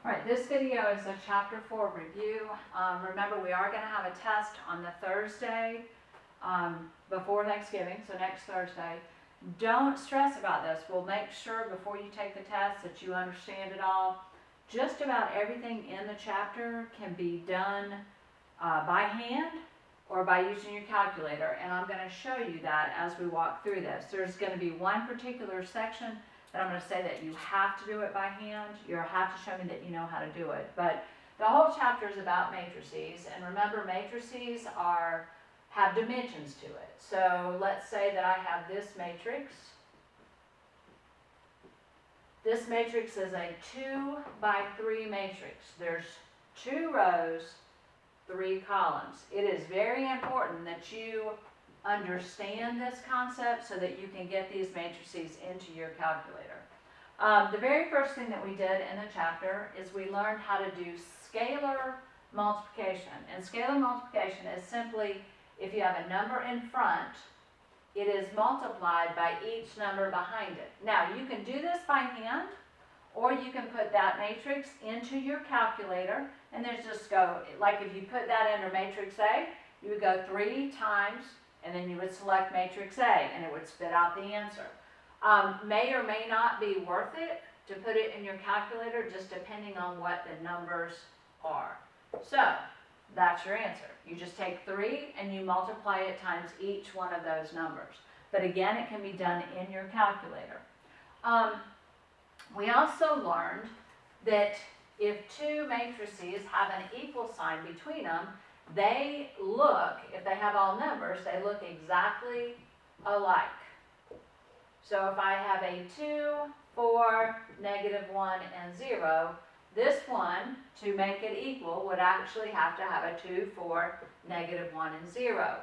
Alright, this video is a chapter 4 review. Remember, we are going to have a test on the Thursday before Thanksgiving, so next Thursday. Don't stress about this. We'll make sure before you take the test that you understand it all. Just about everything in the chapter can be done by hand or by using your calculator, and I'm going to show you that as we walk through this. There's going to be one particular section that I'm going to say that you have to do it by hand. You have to show me that you know how to do it. But the whole chapter is about matrices, and remember, matrices have dimensions to it. So let's say that I have this matrix. This matrix is a 2 by 3 matrix. There's 2 rows, 3 columns. It is very important that you understand this concept so that you can get these matrices into your calculator. The very first thing that we did in the chapter is we learned how to do scalar multiplication. And scalar multiplication is simply, if you have a number in front, it is multiplied by each number behind it. Now, you can do this by hand, or you can put that matrix into your calculator, and there's just go, like if you put that under matrix A, you would go 3 times, and then you would select matrix A, and it would spit out the answer. May or may not be worth it to put it in your calculator, just depending on what the numbers are. So, that's your answer. You just take 3 and you multiply it times each one of those numbers. But again, it can be done in your calculator. We also learned that if 2 matrices have an equal sign between them, they look, if they have all numbers, they look exactly alike. So if I have a 2, 4, -1, and 0, this one, to make it equal, would actually have to have a 2, 4, -1, and 0.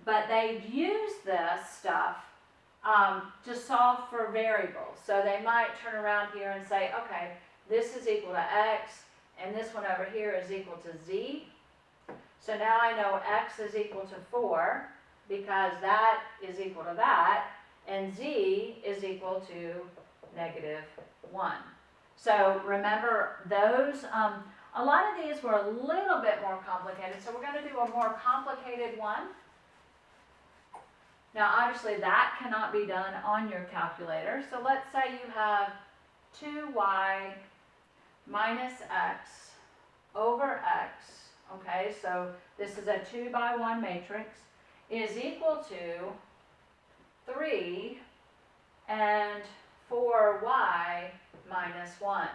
But they use this stuff to solve for variables. So they might turn around here and say, okay, this is equal to x, and this one over here is equal to z. So now I know x is equal to 4, because that is equal to that, and z is equal to -1. So remember those, a lot of these were a little bit more complicated, so we're going to do a more complicated one. Now obviously that cannot be done on your calculator, so let's say you have 2y minus x over x, okay, so this is a 2 by 1 matrix, is equal to 3 and 4y minus 1.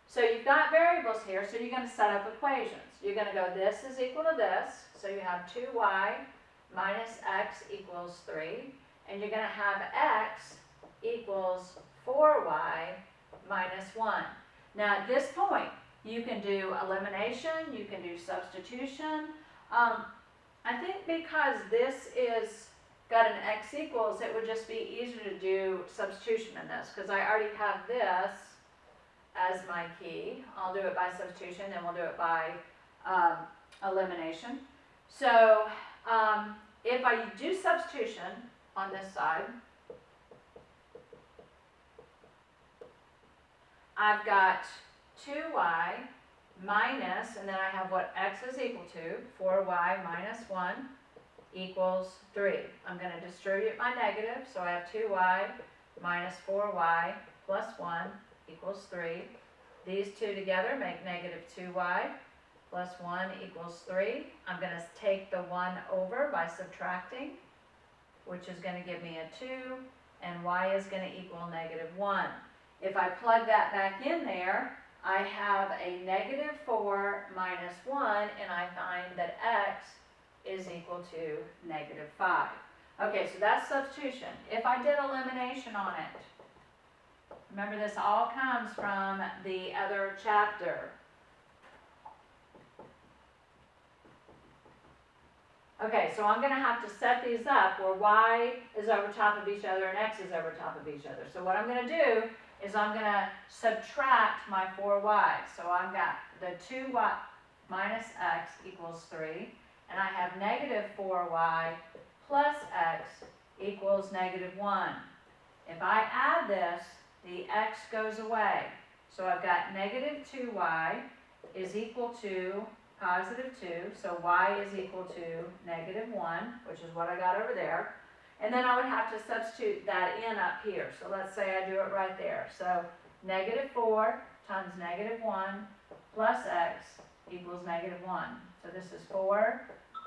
So you've got variables here, so you're going to set up equations. You're going to go, this is equal to this, so you have 2y minus x equals 3, and you're going to have x equals 4y minus 1. Now at this point, you can do elimination, you can do substitution. I think because this is got an x equals, it would just be easier to do substitution in this, because I already have this as my key. I'll do it by substitution, then we'll do it by elimination. So if I do substitution on this side, I've got 2y minus, and then I have what x is equal to, 4y minus 1 equals 3. I'm going to distribute my negative, so I have 2y minus 4y plus 1 equals 3. These two together make -2y plus 1 equals 3. I'm going to take the 1 over by subtracting, which is going to give me a 2, and y is going to equal -1. If I plug that back in there, I have a -4 minus 1, and I find that x is equal to -5. Okay, so that's substitution. If I did elimination on it, remember this all comes from the other chapter. Okay, so I'm going to have to set these up where y is over top of each other and x is over top of each other. So what I'm going to do is I'm going to subtract my 4y. So I've got the 2y minus x equals 3, and I have -4y plus x equals -1. If I add this, the x goes away. So I've got negative 2y is equal to positive 2. So y is equal to negative 1, which is what I got over there. And then I would have to substitute that in up here. So let's say I do it right there. So negative 4 times negative 1 plus x equals negative 1. So this is 4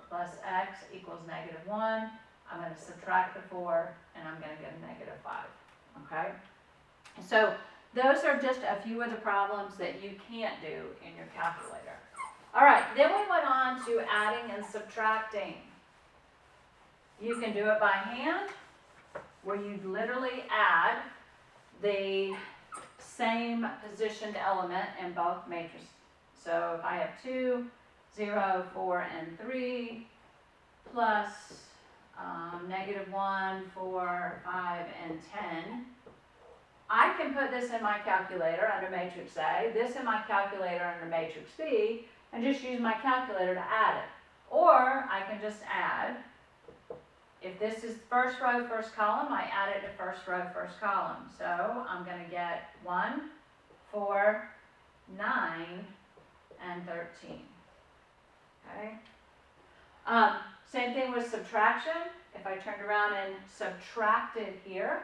plus x equals negative 1. I'm going to subtract the 4, and I'm going to get a negative 5. Okay? So those are just a few of the problems that you can't do in your calculator. All right, then we went on to adding and subtracting. You can do it by hand, where you literally add the same positioned element in both matrices. So if I have 2, 0, 4, and 3, plus negative 1, 4, 5, and 10, I can put this in my calculator under matrix A, this in my calculator under matrix B, and just use my calculator to add it. Or I can just add, if this is first row, first column, I add it to first row, first column. So I'm going to get 1, 4, 9, and 13. Okay. Same thing with subtraction. If I turned around and subtracted here,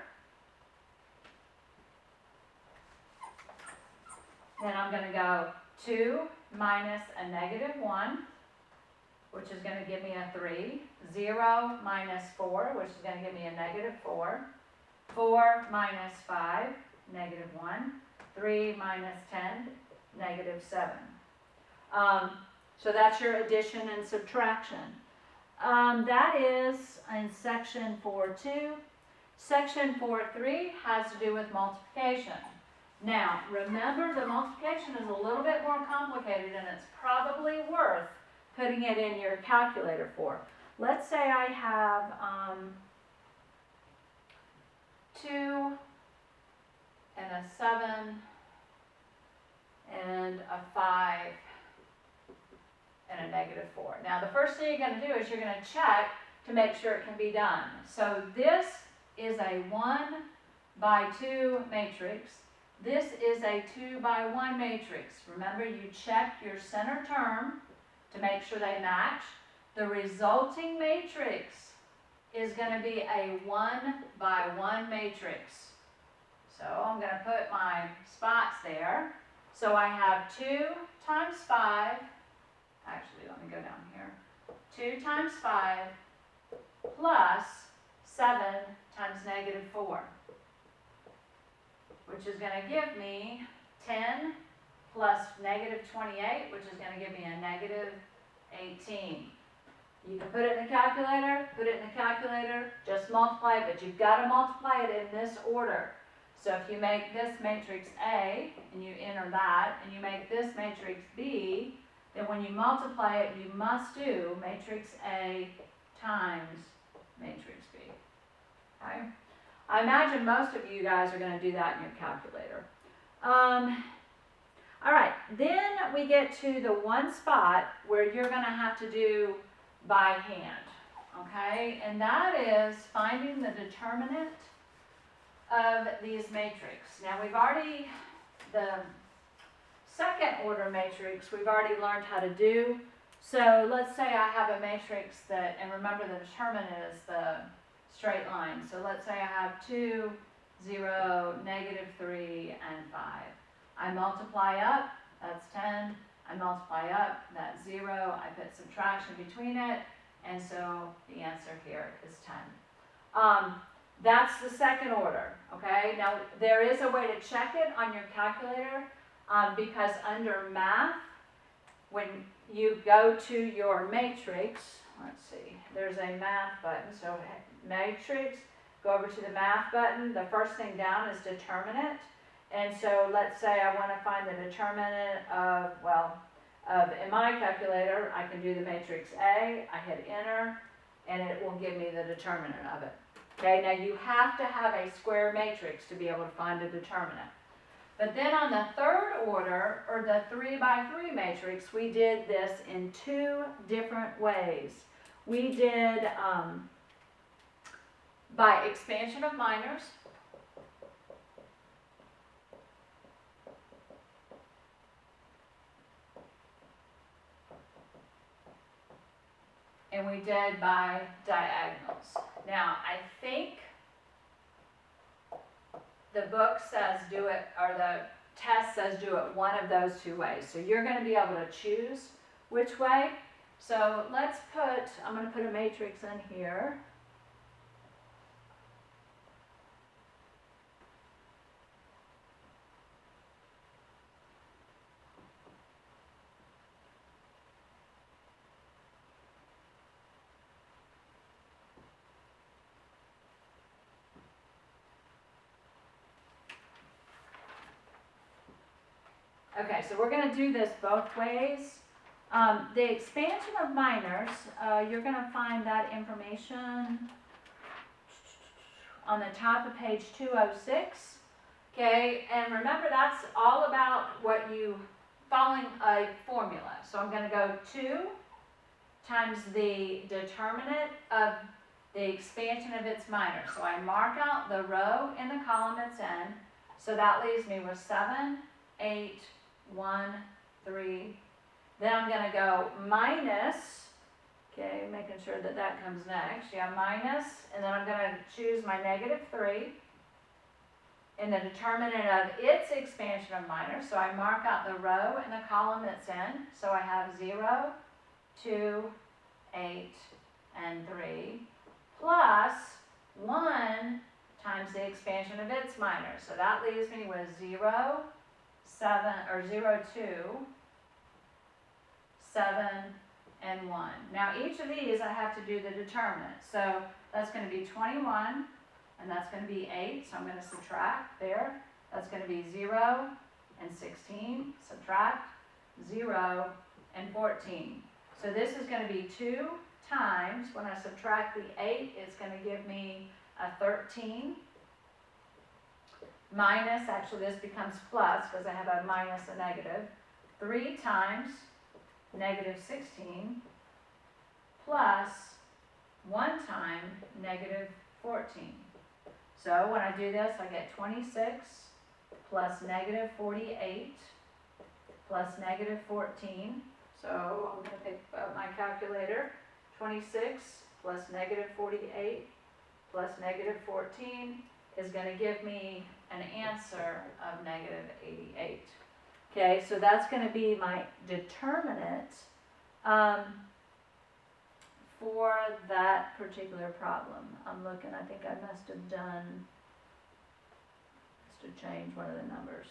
then I'm going to go 2 minus a negative 1, which is going to give me a 3. 0 minus 4, which is going to give me a negative 4. 4 minus 5, negative 1. 3 minus 10, negative 7. So that's your addition and subtraction. That is in section 4.2. Section 4.3 has to do with multiplication. Now, remember, the multiplication is a little bit more complicated, and it's probably worth putting it in your calculator for. Let's say I have 2 and a 7 and a 5 and a negative 4. Now, the first thing you're going to do is you're going to check to make sure it can be done. So this is a 1 by 2 matrix. This is a 2 by 1 matrix. Remember, you check your center term to make sure they match. The resulting matrix is going to be a 1 by 1 matrix. So I'm going to put my spots there. So I have 2 times 5. Actually, let me go down here. 2 times 5 plus 7 times negative 4. Which is going to give me 10 plus negative 28, which is going to give me a negative 18. You can put it in the calculator, just multiply it, but you've got to multiply it in this order. So if you make this matrix A, and you enter that, and you make this matrix B, then when you multiply it, you must do matrix A times matrix B. Okay? I imagine most of you guys are going to do that in your calculator. All right, then we get to the one spot where you're going to have to do by hand, okay? And that is finding the determinant of these matrices. Now we've already, the second order matrix, we've already learned how to do. So let's say I have a matrix that, and remember the determinant is the straight line. So let's say I have 2, 0, negative 3, and 5. I multiply up, that's 10. I multiply up, that's 0. I put subtraction between it, and so the answer here is 10. That's the second order, okay? Now, there is a way to check it on your calculator because under math, when you go to your matrix, let's see, there's a math button. So matrix, go over to the math button. The first thing down is determinant. And so let's say I want to find the determinant of, in my calculator, I can do the matrix A. I hit enter, and it will give me the determinant of it. Okay, now you have to have a square matrix to be able to find a determinant. But then on the third order, or the 3 by 3 matrix, we did this in 2 different ways. We did by expansion of minors, and we did by diagonals. Now, I think the book says do it, or the test says do it one of those two ways. So you're going to be able to choose which way. So let's put, I'm going to put a matrix in here. Okay, so we're going to do this both ways. The expansion of minors, you're going to find that information on the top of page 206. Okay, and remember that's all about what you, following a formula. So I'm going to go 2 times the determinant of the expansion of its minor. So I mark out the row and the column it's in. So that leaves me with 7, 8, 1, 3. Then I'm going to go minus, okay, making sure that that comes next. Yeah, minus, and then I'm going to choose my -3 in the determinant of its expansion of minor. So I mark out the row and the column it's in. So I have 0, 2, 8, and 3, plus 1 times the expansion of its minor. So that leaves me with 0, 7, or 0, 2, 7, and 1. Now each of these I have to do the determinant. So that's going to be 21, and that's going to be 8. So I'm going to subtract there. That's going to be 0 and 16. Subtract 0 and 14. So this is going to be 2 times, when I subtract the 8, it's going to give me a 13. Minus, actually this becomes plus because I have a minus a negative. 3 times -16 plus 1 time -14. So when I do this, I get 26 plus -48 plus -14. So I'm going to pick up my calculator. 26 plus -48 plus -14 is going to give me an answer of -88. Okay, so that's going to be my determinant for that particular problem. I'm looking, I think I must have changed one of the numbers.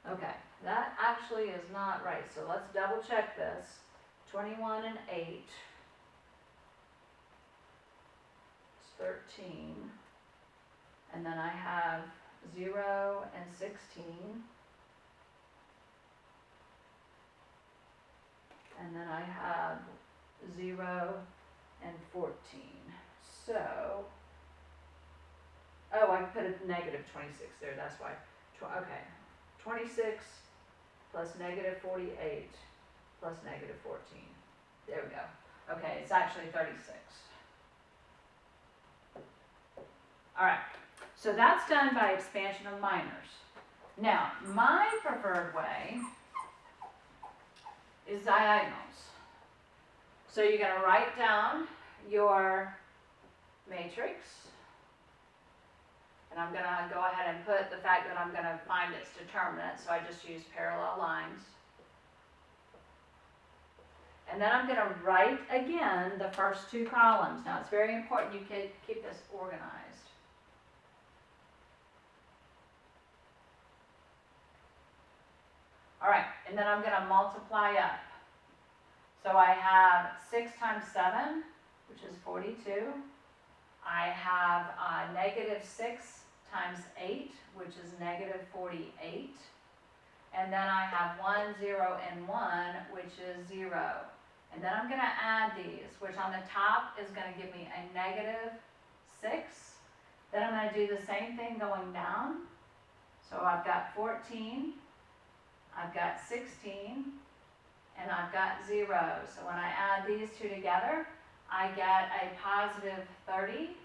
Okay, that actually is not right, so let's double check this. 21 and 8. 13, and then I have 0 and 16, and then I have 0 and 14. So, oh, I put a -26 there, that's why. Okay, 26 plus -48 plus -14. There we go. Okay, it's actually 36. All right, so that's done by expansion of minors. Now, my preferred way is diagonals. So you're going to write down your matrix. And I'm going to go ahead and put the fact that I'm going to find its determinant, so I just use parallel lines. And then I'm going to write again the first 2 columns. Now, it's very important you keep this organized. All right, and then I'm going to multiply up. So I have 6 times 7, which is 42. I have -6 times 8, which is -48. And then I have 1, 0, and 1, which is 0. And then I'm going to add these, which on the top is going to give me a -6. Then I'm going to do the same thing going down. So I've got 14. I've got 16, and I've got 0. So when I add these 2 together, I get a +30.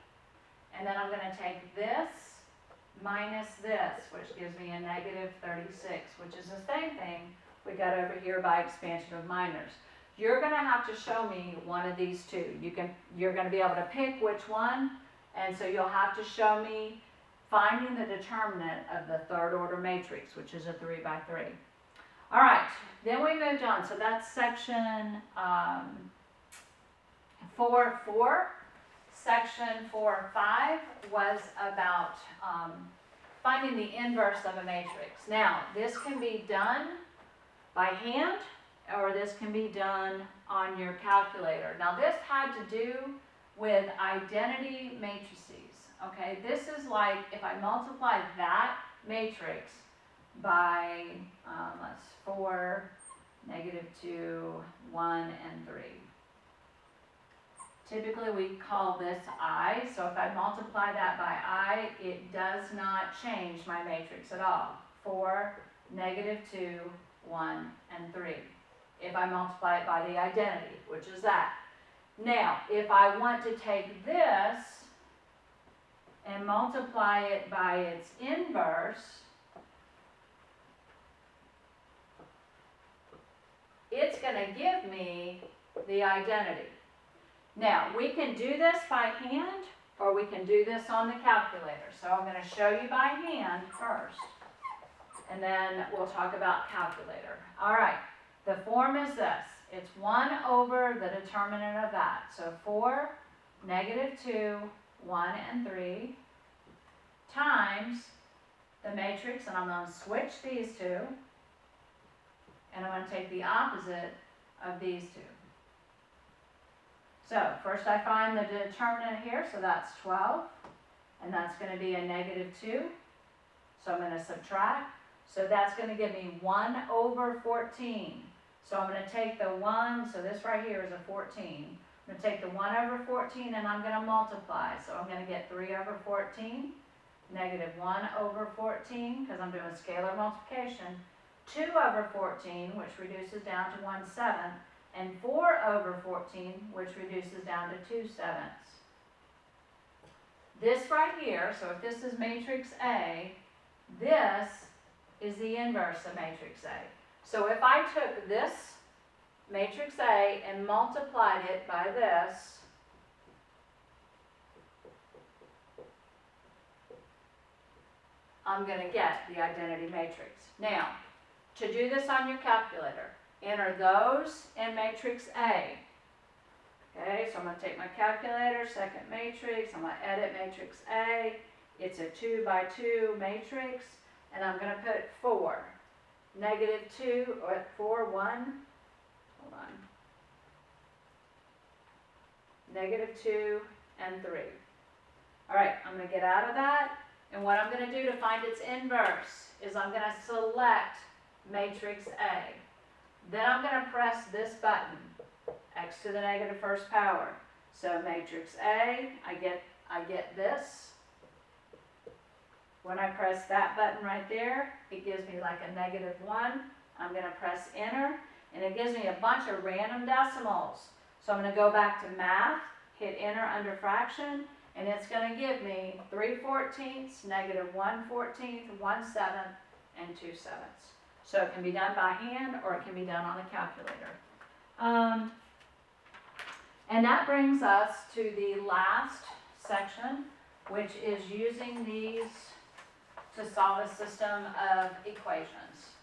And then I'm going to take this minus this, which gives me a -36, which is the same thing we got over here by expansion of minors. You're going to have to show me one of these two. You're going to be able to pick which one, and so you'll have to show me finding the determinant of the third order matrix, which is a 3 by 3. All right, then we moved on. So that's section 4.4. Section 4.5 was about finding the inverse of a matrix. Now, this can be done by hand, or this can be done on your calculator. Now, this had to do with identity matrices. Okay, this is like if I multiply that matrix by 4, -2, 1, and 3. Typically we call this I, so if I multiply that by I, it does not change my matrix at all. 4, -2, 1, and 3. If I multiply it by the identity, which is that. Now, if I want to take this and multiply it by its inverse, it's going to give me the identity. Now, we can do this by hand, or we can do this on the calculator. So I'm going to show you by hand first, and then we'll talk about calculator. All right, the form is this. It's 1 over the determinant of that. So 4, -2, 1, and 3 times the matrix, and I'm going to switch these two, and I'm going to take the opposite of these two. So first I find the determinant here, so that's 12, and that's going to be a -2, so I'm going to subtract. So that's going to give me 1 over 14. So I'm going to take the 1, so this right here is a 14. I'm going to take the 1 over 14 and I'm going to multiply. So I'm going to get 3 over 14, -1 over 14, because I'm doing scalar multiplication, 2 over 14, which reduces down to 1/7, and 4 over 14, which reduces down to 2/7. This right here, so if this is matrix A, this is the inverse of matrix A. So if I took this matrix A and multiplied it by this, I'm going to get the identity matrix. Now, to do this on your calculator, enter those in matrix A. Okay, so I'm going to take my calculator, second matrix, I'm going to edit matrix A. It's a 2 by 2 matrix, and I'm going to put 4. -2, or 4, 1, hold on, -2, and 3. All right, I'm going to get out of that, and what I'm going to do to find its inverse is I'm going to select matrix A. Then I'm going to press this button, x to the -1st power. So matrix A, I get this. When I press that button right there, it gives me like a -1. I'm going to press enter, and it gives me a bunch of random decimals. So I'm going to go back to math, hit enter under fraction, and it's going to give me 3/14, -1/14, 1/7, and 2/7. So it can be done by hand, or it can be done on a calculator. And that brings us to the last section, which is using these to solve a system of equations.